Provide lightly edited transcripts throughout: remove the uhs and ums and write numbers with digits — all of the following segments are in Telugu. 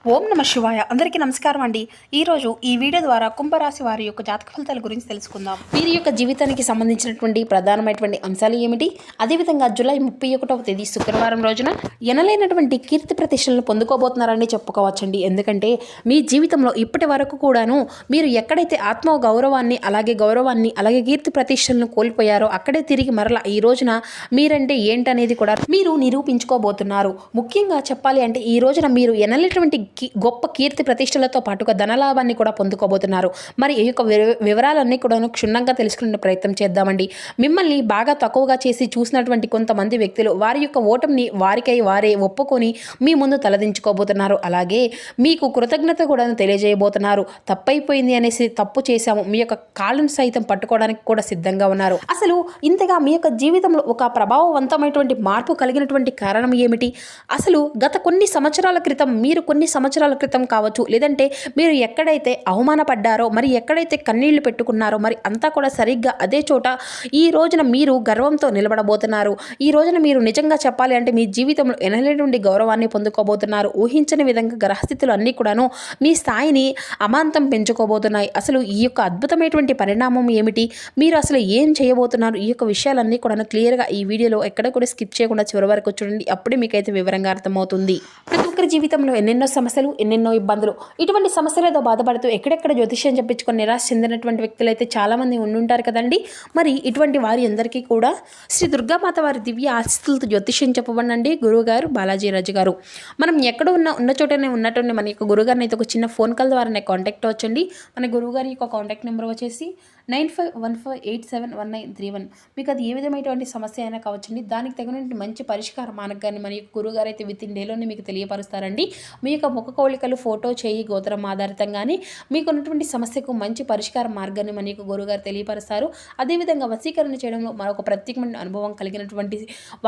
ఓం నమ శివాయ. అందరికీ నమస్కారం అండి. ఈరోజు ఈ వీడియో ద్వారా కుంభరాశి వారి యొక్క జాతక ఫలితాల గురించి తెలుసుకుందాం. వీరి యొక్క జీవితానికి సంబంధించినటువంటి ప్రధానమైనటువంటి అంశాలు ఏమిటి, అదేవిధంగా జూలై 31వ తేదీ శుక్రవారం రోజున ఎనలేనటువంటి కీర్తి ప్రతిష్టలను పొందుకోబోతున్నారని చెప్పుకోవచ్చండి. ఎందుకంటే మీ జీవితంలో ఇప్పటి వరకు కూడాను మీరు ఎక్కడైతే ఆత్మ గౌరవాన్ని అలాగే కీర్తి ప్రతిష్టలను కోల్పోయారో అక్కడే తిరిగి మరలా ఈ రోజున మీరంటే ఏంటనేది కూడా మీరు నిరూపించుకోబోతున్నారు. ముఖ్యంగా చెప్పాలి అంటే ఈ రోజున మీరు ఎనలేటువంటి గొప్ప కీర్తి ప్రతిష్టలతో పాటుగా ధనలాభాన్ని కూడా పొందుకోబోతున్నారు. మరి ఈ యొక్క వివరాలన్నీ కూడా క్షుణ్ణంగా తెలుసుకునే ప్రయత్నం చేద్దామండి. మిమ్మల్ని బాగా తక్కువగా చేసి చూసినటువంటి కొంతమంది వ్యక్తులు వారి యొక్క ఓటమిని వారికై వారే ఒప్పుకొని మీ ముందు తలదించుకోబోతున్నారు. అలాగే మీకు కృతజ్ఞత కూడా తెలియజేయబోతున్నారు. తప్పైపోయింది అనేసి తప్పు చేశాము, మీ యొక్క కాళ్ళను సైతం పట్టుకోవడానికి కూడా సిద్ధంగా ఉన్నారు. అసలు ఇంతగా మీ యొక్క జీవితంలో ఒక ప్రభావవంతమైనటువంటి మార్పు కలిగినటువంటి కారణం ఏమిటి? అసలు గత కొన్ని సంవత్సరాల క్రితం మీరు కొన్ని సంవత్సరాల క్రితం కావచ్చు, లేదంటే మీరు ఎక్కడైతే అవమానపడ్డారో, మరి ఎక్కడైతే కన్నీళ్లు పెట్టుకున్నారో, మరి అంతా కూడా సరిగ్గా అదే చోట ఈ రోజున మీరు గర్వంతో నిలబడబోతున్నారు. ఈ రోజున మీరు నిజంగా చెప్పాలి అంటే మీ జీవితంలో ఎనలేని గౌరవాన్ని పొందుకోబోతున్నారు. ఊహించని విధంగా గ్రహస్థితులు అన్నీ కూడాను మీ స్థాయిని అమాంతం పెంచుకోబోతున్నాయి. అసలు ఈ యొక్క అద్భుతమైనటువంటి పరిణామం ఏమిటి, మీరు అసలు ఏం చేయబోతున్నారు, ఈ యొక్క విషయాలన్నీ కూడా క్లియర్గా ఈ వీడియోలో ఎక్కడ కూడా స్కిప్ చేయకుండా చివరి వరకు చూడండి. అప్పుడే మీకైతే వివరంగా అర్థమవుతుంది. ప్రతి ఒక్కరి జీవితంలో ఎన్నెన్నో సమస్యలు, ఎన్నెన్నో ఇబ్బందులు, ఇటువంటి సమస్యలతో బాధపడుతూ ఎక్కడెక్కడ జ్యోతిష్యం చెప్పించుకొని నిరాశ చెందినటువంటి వ్యక్తులు అయితే చాలామంది ఉండుంటారు కదండి. మరి ఇటువంటి వారి అందరికీ కూడా శ్రీ దుర్గామాత వారి దివ్య ఆశీస్సులతో జ్యోతిష్యం చెప్పబడండి గురువుగారు బాలాజీ రాజు గారు. మనం ఎక్కడ ఉన్న చోటనే ఉన్నటువంటి మన యొక్క గురుగారిని అయితే ఒక చిన్న ఫోన్ కాల్ ద్వారా కాంటాక్ట్ అవ్వచ్చండి. మన గురువుగారి యొక్క కాంటాక్ట్ నెంబర్ వచ్చేసి 9515871931. మీకు అది ఏ విధమైనటువంటి సమస్య అయినా కావచ్చండి. దానికి తగినటువంటి మంచి పరిష్కార మార్గాన్ని మన యొక్క గురువుగారు అయితే విత్ ఇన్ డేలోనే మీకు తెలియపరుస్తారండి. మీ యొక్క ముఖ కవళికలు, ఫోటో, చేయి, గోత్రం ఆధారితంగానే మీకు ఉన్నటువంటి సమస్యకు మంచి పరిష్కార మార్గాన్ని మన యొక్క గురువుగారు తెలియపరుస్తారు. అదేవిధంగా వశీకరణ చేయడంలో మరొక ప్రత్యేకమైన అనుభవం కలిగినటువంటి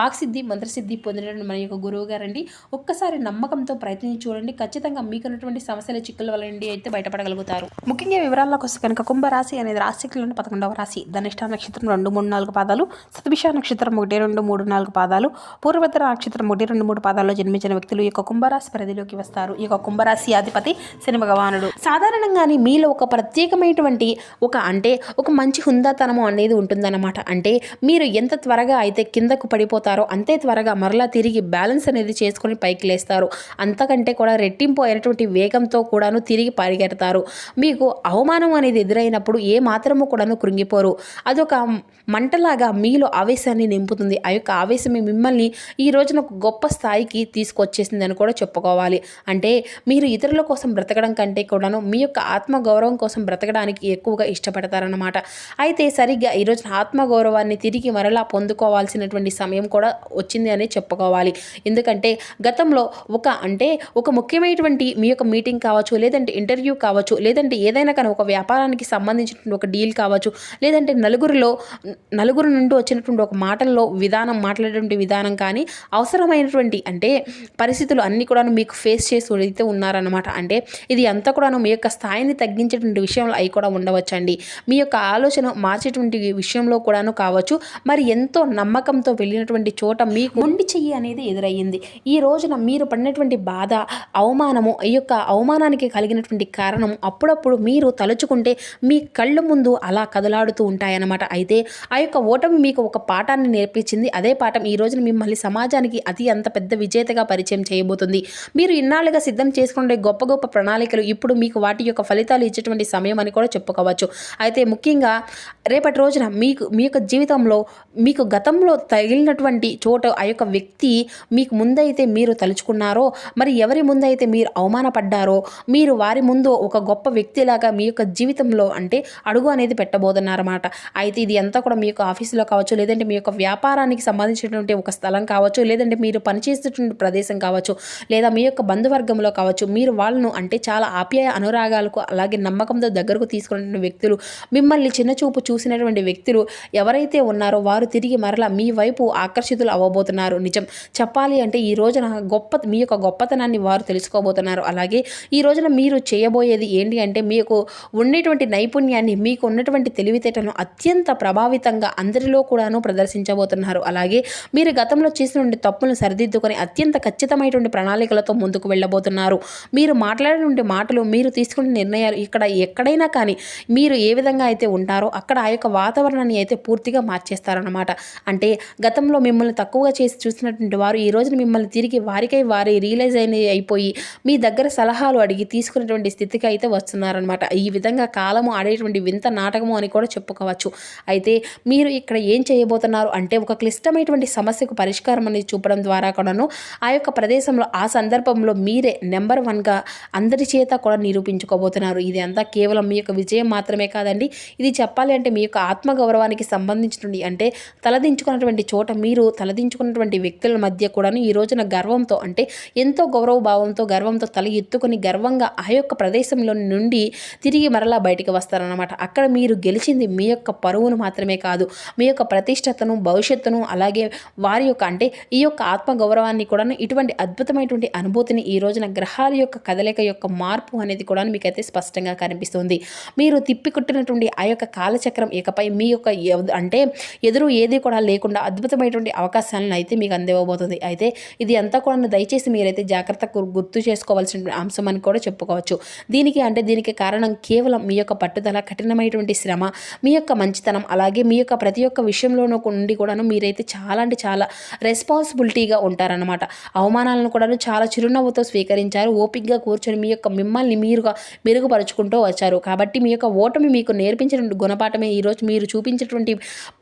వాక్సిద్ధి, మంత్రసిద్ధి పొందినటువంటి మన యొక్క గురువుగారండి. ఒక్కసారి నమ్మకంతో ప్రయత్నించి చూడండి. ఖచ్చితంగా మీకున్నటువంటి సమస్యల చిక్కుల వల్ల నుండి అయితే బయటపడగలుగుతారు. ముఖ్యంగా వివరాల్లోకి వస్తే కనుక కుంభరాశి అనేది రాశిలోని 11వ రాశి. ధనిష్ట నక్షత్రం 2, 3, 4 పాదాలు, శతభిష నక్షత్రం 1, 2, 3, 4 పాదాలు, పూర్వభద్ర నక్షత్రం 1, 2, 3 పాదాల్లో జన్మించిన వ్యక్తులు ఈ యొక్క కుంభరాశి పరిధిలోకి వస్తారు. ఈ యొక్క కుంభరాశి అధిపతి శని భగవానుడు. సాధారణంగానే మీలో ఒక ప్రత్యేకమైనటువంటి ఒక మంచి హుందాతనము అనేది ఉంటుందన్నమాట. అంటే మీరు ఎంత త్వరగా అయితే కిందకు పడిపోతారో అంతే త్వరగా మరలా తిరిగి బ్యాలెన్స్ అనేది చేసుకొని పైకి లేస్తారు. అంతకంటే కూడా రెట్టింపు అయినటువంటి వేగంతో కూడాను తిరిగి పరిగెడతారు. మీకు అవమానం అనేది ఎదురైనప్పుడు ఏ మాత్రము కూడాను కృంగిపోరు. అదొక మంటలాగా మీలో ఆవేశాన్ని నింపుతుంది. ఆ యొక్క ఆవేశమే మిమ్మల్ని ఈ రోజున ఒక గొప్ప స్థాయికి తీసుకొచ్చేసింది అని కూడా చెప్పుకోవాలి. అంటే మీరు ఇతరుల కోసం బ్రతకడం కంటే కూడాను మీ యొక్క ఆత్మగౌరవం కోసం బ్రతకడానికి ఎక్కువగా ఇష్టపడతారన్నమాట. అయితే సరిగ్గా ఈ రోజున ఆత్మగౌరవాన్ని తిరిగి మరలా పొందుకోవాల్సినటువంటి సమయం కూడా వచ్చింది అని చెప్పుకోవాలి. ఎందుకంటే గతంలో ఒక ముఖ్యమైనటువంటి మీ యొక్క మీటింగ్ కావచ్చు, లేదంటే ఇంటర్వ్యూ కావచ్చు, లేదంటే ఏదైనా కానీ ఒక వ్యాపారానికి సంబంధించిన ఒక డీల్ కావచ్చు, లేదంటే నలుగురు నుండి వచ్చినటువంటి ఒక మాట్లాడేటువంటి విధానం కానీ అవసరమైనటువంటి పరిస్థితులు అన్నీ కూడా మీకు ఫేస్ చేసి అయితే ఉన్నారన్నమాట. అంటే ఇది అంతా కూడా మీ యొక్క స్థాయిని తగ్గించేటువంటి విషయంలో అవి కూడా ఉండవచ్చండి. మీ యొక్క ఆలోచన మార్చేటువంటి విషయంలో కూడాను కావచ్చు. మరి ఎంతో నమ్మకంతో వెళ్ళినటువంటి చోట మీకు మొండి చెయ్యి అనేది ఎదురయ్యింది. ఈ రోజున మీరు పడినటువంటి బాధ, అవమానము, ఈ యొక్క అవమానానికి కలిగినటువంటి కారణం అప్పుడప్పుడు మీరు తలుచుకుంటే మీ కళ్ళు ముందు అలా కదలాడుతూ ఉంటాయన్నమాట. అయితే ఆ యొక్క ఓటమి మీకు ఒక పాఠాన్ని నేర్పించింది. అదే పాఠం ఈ రోజున మిమ్మల్ని సమాజానికి అంత పెద్ద విజేతగా పరిచయం చేయబోతుంది. మీరు ఇన్నాళ్ళుగా సిద్ధం చేసుకునే గొప్ప గొప్ప ప్రణాళికలు ఇప్పుడు మీకు వాటి యొక్క ఫలితాలు ఇచ్చేటువంటి సమయం అని కూడా చెప్పుకోవచ్చు. అయితే ముఖ్యంగా రేపటి రోజున మీ యొక్క జీవితంలో మీకు గతంలో తగిలినటువంటి చోట ఆ యొక్క వ్యక్తి మీకు ముందైతే మీరు తలుచుకున్నారో, మరి ఎవరి ముందైతే మీరు అవమానపడ్డారో, మీరు వారి ముందు ఒక గొప్ప వ్యక్తిలాగా మీ యొక్క జీవితంలో అడుగు అనేది పెట్టబోతున్నారన్నమాట. అయితే ఇది అంతా కూడా మీ యొక్క ఆఫీసులో కావచ్చు, లేదంటే మీ యొక్క వ్యాపారానికి సంబంధించినటువంటి ఒక స్థలం కావచ్చు, లేదంటే మీరు పనిచేసేటువంటి ప్రదేశం కావచ్చు, లేదా మీ యొక్క బంధువర్గంలో కావచ్చు. మీరు వాళ్ళను చాలా ఆప్యాయ అనురాగాలకు అలాగే నమ్మకంతో దగ్గరకు తీసుకున్న వ్యక్తులు, మిమ్మల్ని చిన్నచూపు చూసినటువంటి వ్యక్తులు ఎవరైతే ఉన్నారో వారు తిరిగి మరలా మీ వైపు ఆకర్షితులు అవ్వబోతున్నారు. నిజం చెప్పాలి అంటే ఈ రోజున మీ యొక్క గొప్పతనాన్ని వారు తెలుసుకోబోతున్నారు. అలాగే ఈ రోజున మీరు చేయబోయేది ఏంటి అంటే మీకు ఉండేటువంటి నైపుణ్యాన్ని, మీకు ఉన్నటువంటి తెలివితేటలను అత్యంత ప్రభావితంగా అందరిలో కూడాను ప్రదర్శించబోతున్నారు. అలాగే మీరు గతంలో చేసినటువంటి తప్పులను సరిదిద్దుకొని అత్యంత ఖచ్చితమైనటువంటి ప్రణాళికలతో ముందుకు వెళ్ళబోతున్నారు. మీరు మాట్లాడినటువంటి మాటలు, మీరు తీసుకునే నిర్ణయాలు ఇక్కడ ఎక్కడైనా కానీ మీరు ఏ విధంగా అయితే ఉంటారో అక్కడ ఆ యొక్క వాతావరణాన్ని అయితే పూర్తిగా మార్చేస్తారన్నమాట. అంటే గతంలో మిమ్మల్ని తక్కువగా చేసి చూసినటువంటి వారు ఈ రోజున మిమ్మల్ని తిరిగి వారికై వారి రియలైజ్ అయిపోయి మీ దగ్గర సలహాలు అడిగి తీసుకునేటువంటి స్థితికి అయితే వస్తున్నారనమాట. ఈ విధంగా కాలము ఆడేటువంటి వింత నాటకము అని కూడా చెప్పుకోవచ్చు. అయితే మీరు ఇక్కడ ఏం చేయబోతున్నారు అంటే ఒక క్లిష్టమైనటువంటి సమస్యకు పరిష్కారం అనేది చూపడం ద్వారా కూడాను ఆ యొక్క ప్రదేశంలో ఆ సందర్భంలో మీరే నెంబర్ 1గా అందరి చేత కూడా నిరూపించుకోబోతున్నారు. ఇది అంతా కేవలం మీ యొక్క విజయం మాత్రమే కాదండి. ఇది చెప్పాలి అంటే మీ యొక్క ఆత్మగౌరవానికి సంబంధించినటువంటి అంటే తలదించుకున్నటువంటి చోట మీరు తలదించుకున్నటువంటి వ్యక్తుల మధ్య కూడాను ఈ రోజున గర్వంతో అంటే ఎంతో గౌరవ భావంతో గర్వంతో తల ఎత్తుకొని గర్వంగా ఆ యొక్క ప్రదేశంలో నుండి తిరిగి మరలా బయటికి వస్తారన్నమాట. అక్కడ మీరు గెలిచింది మీ యొక్క పరువును మాత్రమే కాదు, మీ యొక్క ప్రతిష్టతను, భవిష్యత్తును, అలాగే వారి యొక్క అంటే ఈ యొక్క ఆత్మగౌరవాన్ని కూడా ఇటువంటి అద్భుతమైనటువంటి అనుభూతిని ఈ రోజున గ్రహాల యొక్క కదలిక యొక్క మార్పు అనేది కూడా మీకైతే స్పష్టంగా కనిపిస్తుంది. మీరు తిప్పికొట్టినటువంటి ఆ యొక్క కాలచక్రం ఇకపై మీ యొక్క అంటే ఎదురు ఏది కూడా లేకుండా అద్భుతమైనటువంటి అవకాశాలను అయితే మీకు అందివ్వబోతుంది. అయితే ఇది అంతా కూడా దయచేసి మీరైతే జాగ్రత్త గుర్తు చేసుకోవాల్సిన అంశం అని కూడా చెప్పుకోవచ్చు. దీనికి కారణం కేవలం మీ యొక్క పట్టుదల, కఠినమైనటువంటి శ్రమ, మీ యొక్క మంచితనం, అలాగే మీ యొక్క ప్రతి ఒక్క విషయంలోనూ నుండి కూడాను మీరైతే చాలా అంటే చాలా రెస్పాన్సిబిలిటీగా ఉంటారనమాట. అవమానాలను కూడాను చాలా చిరునవ్వుతో స్వీకరించారు. ఓపికగా కూర్చొని మీ యొక్క మిమ్మల్ని మీరుగా మెరుగుపరుచుకుంటూ వచ్చారు. కాబట్టి మీ యొక్క ఓటమి మీకు నేర్పించిన గుణపాఠమే ఈరోజు మీరు చూపించేటువంటి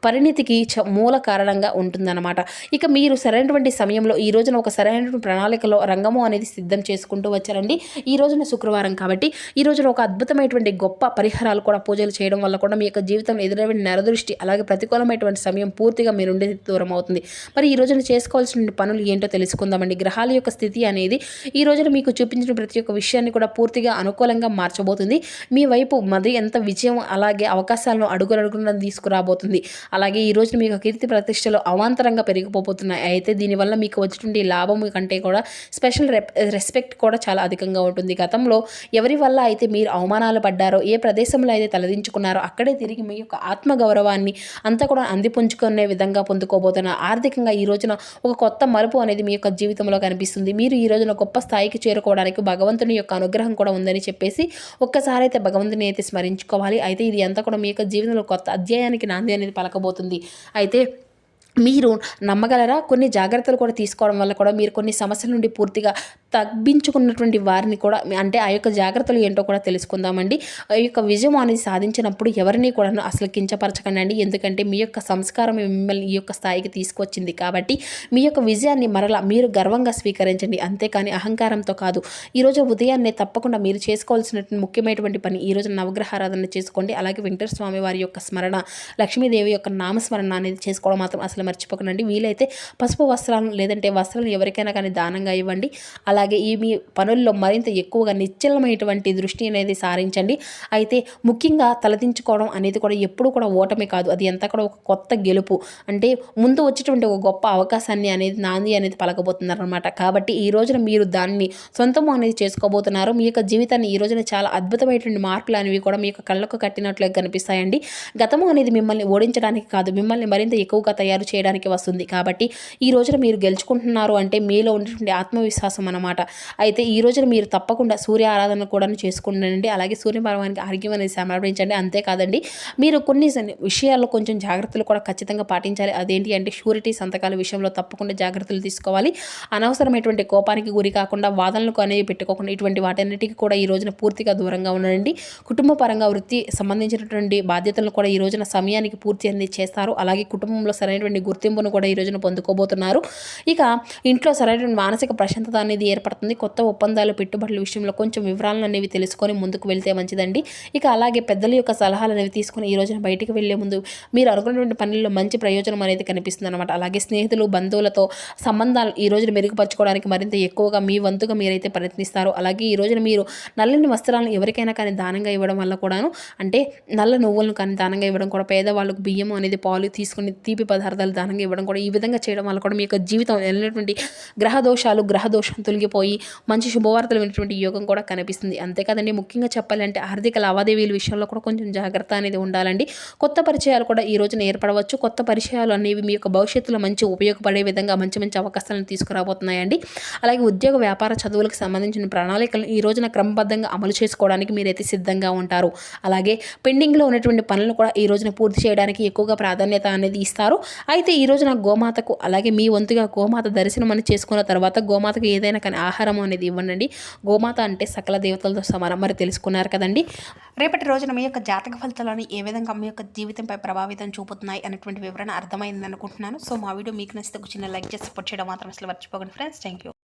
పరిణితికి మూల కారణంగా ఉంటుందన్నమాట. ఇక మీరు సరైనటువంటి సమయంలో ఈ రోజున ఒక సరైనటువంటి ప్రణాళికలో రంగము అనేది సిద్ధం చేసుకుంటూ వచ్చారండి. ఈ రోజున శుక్రవారం కాబట్టి ఈ రోజున ఒక అద్భుతమైనటువంటి గొప్ప పరిహారాలు కూడా పూజలు చేయడం వల్ల కూడా మీ యొక్క జీవితంలో ఎదురైన నరదృష్టి అలాగే ప్రతికూలమైనటువంటి సమయం పూర్తిగా మీ నుండి దూరం అవుతుంది. మరి ఈ రోజున చేసుకోవాల్సిన పనులు ఏంటో తెలుసుకుందామండి. గ్రహాల యొక్క స్థితి అనేది ఈ రోజున మీకు చూపించిన ప్రతి ఒక్క విషయాన్ని కూడా పూర్తిగా అనుకూలంగా మార్చబోతుంది. మీ వైపు మరి ఎంత విజయం అలాగే అవకాశాలను అడుగున తీసుకురాబోతుంది. అలాగే ఈ రోజున మీకు కీర్తి ప్రతిష్టలు అవాంతరంగా పెరిగిపోతున్నాయి. అయితే దీనివల్ల మీకు వచ్చినటువంటి లాభం కంటే కూడా స్పెషల్ రెస్పెక్ట్ కూడా చాలా అధికంగా ఉంటుంది. గతంలో ఎవరి వల్ల అయితే మీరు అవమానాలు పడ్డారో, ఏ ప్రదేశంలో అయితే తలదించుకున్నారో అక్కడే తిరిగి మీ యొక్క ఆత్మగౌరవాన్ని అంతా కూడా అందిపుంచుకునే విధంగా పొందుకోబోతున్నారు. ఆర్థికంగా ఈ రోజున ఒక కొత్త మలుపు అనేది మీ యొక్క జీవితంలో కనిపిస్తుంది. మీరు ఈ రోజున గొప్ప స్థాయికి చేరుకోవడానికి భగవంతుని యొక్క అనుగ్రహం కూడా ఉందని చెప్పేసి ఒక్కసారి అయితే భగవంతుని అయితే స్మరించుకోవాలి. అయితే ఇది అంతా కూడా మీ యొక్క జీవితంలో కొత్త అధ్యాయానికి నాంది అనేది పలకబోతుంది. అయితే మీరు నమ్మగలరా? కొన్ని జాగ్రత్తలు కూడా తీసుకోవడం వల్ల కూడా మీరు కొన్ని సమస్యల నుండి పూర్తిగా తగ్గించుకున్నటువంటి వారిని కూడా అంటే ఆ యొక్క జాగ్రత్తలు ఏంటో కూడా తెలుసుకుందామండి. ఆ యొక్క విజయం అనేది సాధించినప్పుడు ఎవరిని కూడా అసలు కించపరచకండి. ఎందుకంటే మీ యొక్క సంస్కారం మిమ్మల్ని ఈ యొక్క స్థాయికి తీసుకొచ్చింది. కాబట్టి మీ యొక్క విజయాన్ని మరలా మీరు గర్వంగా స్వీకరించండి, అంతేకాని అహంకారంతో కాదు. ఈరోజు ఉదయాన్నే తప్పకుండా మీరు చేసుకోవాల్సినటువంటి ముఖ్యమైనటువంటి పని ఈరోజు నవగ్రహారాధన చేసుకోండి. అలాగే వెంకటేశ్వర స్వామి వారి యొక్క స్మరణ, లక్ష్మీదేవి యొక్క నామస్మరణ అనేది చేసుకోవడం మాత్రం అసలు మర్చిపోకండి. వీలైతే పసుపు వస్త్రాలను లేదంటే వస్త్రాలను ఎవరికైనా కానీ దానంగా ఇవ్వండి. అలాగే ఈ మీ పనుల్లో మరింత ఎక్కువగా నిశ్చలమైనటువంటి దృష్టి అనేది సారించండి. అయితే ముఖ్యంగా తలదించుకోవడం అనేది కూడా ఎప్పుడు కూడా ఓటమి కాదు, అది ఎంత కూడా ఒక కొత్త గెలుపు. అంటే ముందు వచ్చేటువంటి ఒక గొప్ప అవకాశాన్ని అనేది నాంది అనేది పలకబోతున్నారనమాట. కాబట్టి ఈ రోజున మీరు దాన్ని సొంతము అనేది చేసుకోబోతున్నారు. మీ యొక్క జీవితాన్ని ఈ రోజున చాలా అద్భుతమైనటువంటి మార్పులు అనేవి కూడా మీ యొక్క కళ్ళకు కట్టినట్లుగా కనిపిస్తాయండి. గతము అనేది మిమ్మల్ని ఓడించడానికి కాదు, మిమ్మల్ని మరింత ఎక్కువగా తయారు చేయడానికి వస్తుంది. కాబట్టి ఈ రోజున మీరు గెలుచుకుంటున్నారు అంటే మీలో ఉన్నటువంటి ఆత్మవిశ్వాసం అన్నమాట. అయితే ఈ రోజున మీరు తప్పకుండా సూర్య ఆరాధన కూడా చేసుకుండండి. అలాగే సూర్యభగవానికి ఆరోగ్యం అనేది సమర్పించండి. అంతేకాదండి, మీరు కొన్ని విషయాల్లో కొంచెం జాగ్రత్తలు కూడా ఖచ్చితంగా పాటించాలి. అదేంటి అంటే షూరిటీ సంతకాల విషయంలో తప్పకుండా జాగ్రత్తలు తీసుకోవాలి. అనవసరమైనటువంటి కోపానికి గురి కాకుండా వాదనలకు అనేవి పెట్టుకోకుండా ఇటువంటి వాటన్నిటికీ కూడా ఈ రోజున పూర్తిగా దూరంగా ఉండండి. కుటుంబ పరంగా వృత్తి సంబంధించినటువంటి బాధ్యతలను కూడా ఈ రోజున సమయానికి పూర్తి అనేది చేస్తారు. అలాగే కుటుంబంలో సరైనటువంటి గుర్తింపును కూడా ఈ రోజున పొందుకోబోతున్నారు. ఇక ఇంట్లో సరైనటువంటి మానసిక ప్రశాంతత అనేది ఏర్పడుతుంది. కొత్త ఒప్పందాలు, పెట్టుబడుల విషయంలో కొంచెం వివరాలను అనేవి తెలుసుకొని ముందుకు వెళ్తే మంచిదండి. ఇక అలాగే పెద్దల యొక్క సలహాలు అనేవి తీసుకొని ఈ రోజున బయటికి వెళ్లే ముందు మీరు అనుకున్నటువంటి పనుల్లో మంచి ప్రయోజనం అనేది కనిపిస్తుంది అనమాట. అలాగే స్నేహితులు, బంధువులతో సంబంధాలు ఈ రోజున మెరుగుపరచుకోవడానికి మరింత ఎక్కువగా మీ వంతుగా మీరైతే ప్రయత్నిస్తారు. అలాగే ఈ రోజున మీరు నల్లని వస్త్రాలను ఎవరికైనా కానీ దానంగా ఇవ్వడం వల్ల కూడాను అంటే నల్ల నువ్వులను కానీ దానంగా ఇవ్వడం కూడా, పేదవాళ్ళకు బియ్యం అనేది పాలు తీసుకుని తీపి పదార్థాలు దానంగా ఇవ్వడం కూడా, ఈ విధంగా చేయడం వల్ల కూడా మీ యొక్క జీవితం వెళ్ళినటువంటి గ్రహదోషం తొలగిపోయి మంచి శుభవార్తలు వినేటువంటి యోగం కూడా కనిపిస్తుంది. అంతేకాదండి, ముఖ్యంగా చెప్పాలంటే ఆర్థిక లావాదేవీల విషయంలో కూడా కొంచెం జాగ్రత్త అనేది ఉండాలండి. కొత్త పరిచయాలు కూడా ఈ రోజున ఏర్పడవచ్చు. కొత్త పరిచయాలు అనేవి మీ యొక్క భవిష్యత్తులో మంచి ఉపయోగపడే విధంగా మంచి మంచి అవకాశాలను తీసుకురాబోతున్నాయండి. అలాగే ఉద్యోగ వ్యాపార చదువులకు సంబంధించిన ప్రణాళికలను ఈ రోజున క్రమబద్ధంగా అమలు చేసుకోవడానికి మీరైతే సిద్ధంగా ఉంటారు. అలాగే పెండింగ్లో ఉన్నటువంటి పనులను కూడా ఈ రోజున పూర్తి చేయడానికి ఎక్కువగా ప్రాధాన్యత అనేది ఇస్తారు. అయితే ఈ రోజున గోమాతకు, అలాగే మీ వంతుగా గోమాత దర్శనం అని చేసుకున్న తర్వాత గోమాతకు ఏదైనా కానీ ఆహారం అనేది ఇవ్వండి. గోమాత అంటే సకల దేవతలతో సమానం. మరి తెలుసుకున్నారు కదండి. రేపటి రోజున మీ యొక్క జాతక ఫలితాలను ఏ విధంగా మీ యొక్క జీవితంపై ప్రభావితం చూపుతున్నాయి అనేటువంటి వివరణ అర్థమైంది అనుకుంటున్నాను. సో మా వీడియో మీకు నచ్చితే ఒక చిన్న లైక్ చేసి సపోర్ట్ చేయడం మాత్రం అసలు మర్చిపోకండి ఫ్రెండ్స్. Thank you.